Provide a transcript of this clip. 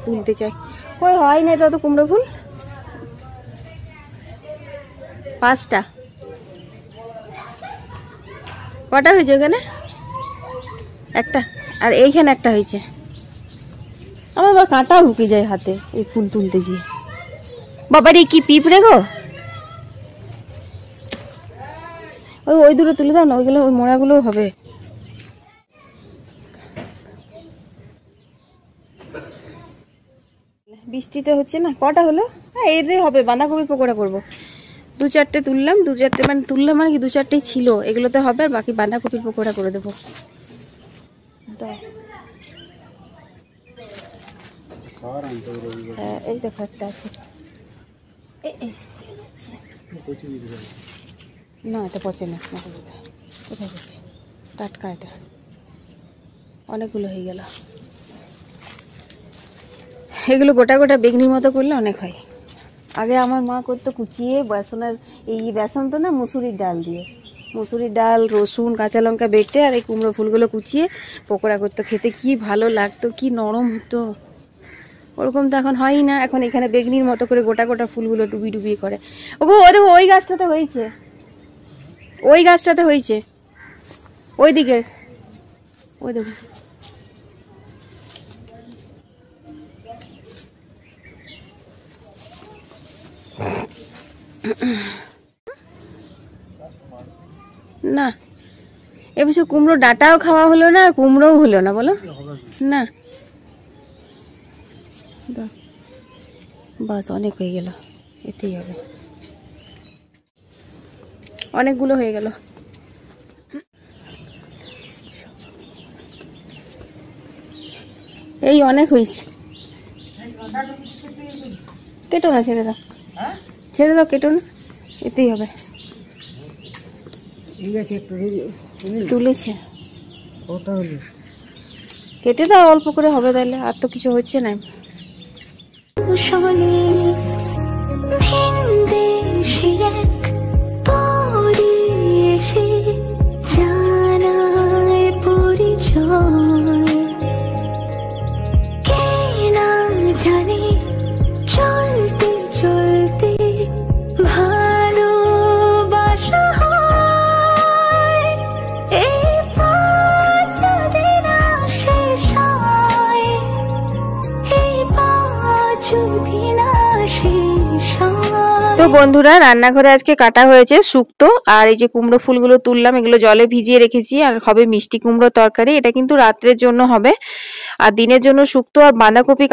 তুলতে চাই। কই হয় না তত কুমড়ো ফুল, 5টা। কটা হয়েছে ওখানে? একটা, আর এইখানে একটা হয়েছে। আমার বা কাঁটা ঢুকে যায় হাতে এই ফুল তুলতে গিয়ে। বাবার এই কি পিঁপড়ে গো, ওই দূরে তুলে দাও না, ওইগুলো ওই মোড়াগুলো হবে। বৃষ্টিটা হচ্ছে না। কটা হলো? হ্যাঁ এদের হবে, বাঁধাকপি পকোড়া করবো। 2-4টে তুললাম, 2-4টে মানে তুললাম মানে কি 2-4টেই ছিল, এগুলোতে হবে। আর বাকি বাঁধাকপির পকোড়া করে দেবো। হ্যাঁ এই দেখো একটা আছে। না এটা পচে না, কোথায় গেছে? টাটকা, এটা অনেকগুলো হয়ে গেল। এগুলো গোটা গোটা বেগনির মতো করলে অনেক হয়। আগে আমার মা করতো কুচিয়ে বেসনের, এই বেসন তো না, মুসুরির ডাল দিয়ে, মুসুরির ডাল, রসুন, কাঁচা লঙ্কা বেটে আর এই কুমড়ো ফুলগুলো কুচিয়ে পকোড়া করতো। খেতে কি ভালো লাগতো, কি নরম হতো। ওরকম তো এখন হয়ই না। এখন এখানে বেগনির মতো করে গোটা গোটা ফুলগুলো ডুবি ডুবিয়ে করে। ওগো ও দেখো, ওই গাছটাতে হয়েছে, ওই গাছটাতে হয়েছে, ওই দিকে, ওই দেখো। না এবছর কুমড়ো ডাঁটাও খাওয়া হলো না, আর কুমড়োও হলো না, বলো না। বাস অনেক হয়ে গেল, এতেই হবে। অনেকগুলো হয়ে গেল। এই অনেক হয়েছে। কেটো না, ছেড়ে দাও, ছেড়ে দাও, কেটো না, এতেই হবে। তুলেছে, কেটে দাও, অল্প করে হবে তাহলে, আর তো কিছু হচ্ছে না। তো বন্ধুরা, রান্নাঘরে আজকে কাটা হয়েছে শুক্তো, আর এই যে কুমড়ো ফুলগুলো তুললাম, এগুলো জলে ভিজিয়ে রেখেছি। আর হবে মিষ্টি কুমড়ো তরকারি, এটা কিন্তু রাত্রের জন্য হবে। আর দিনের জন্য শুক্তো আর বাঁধাকপি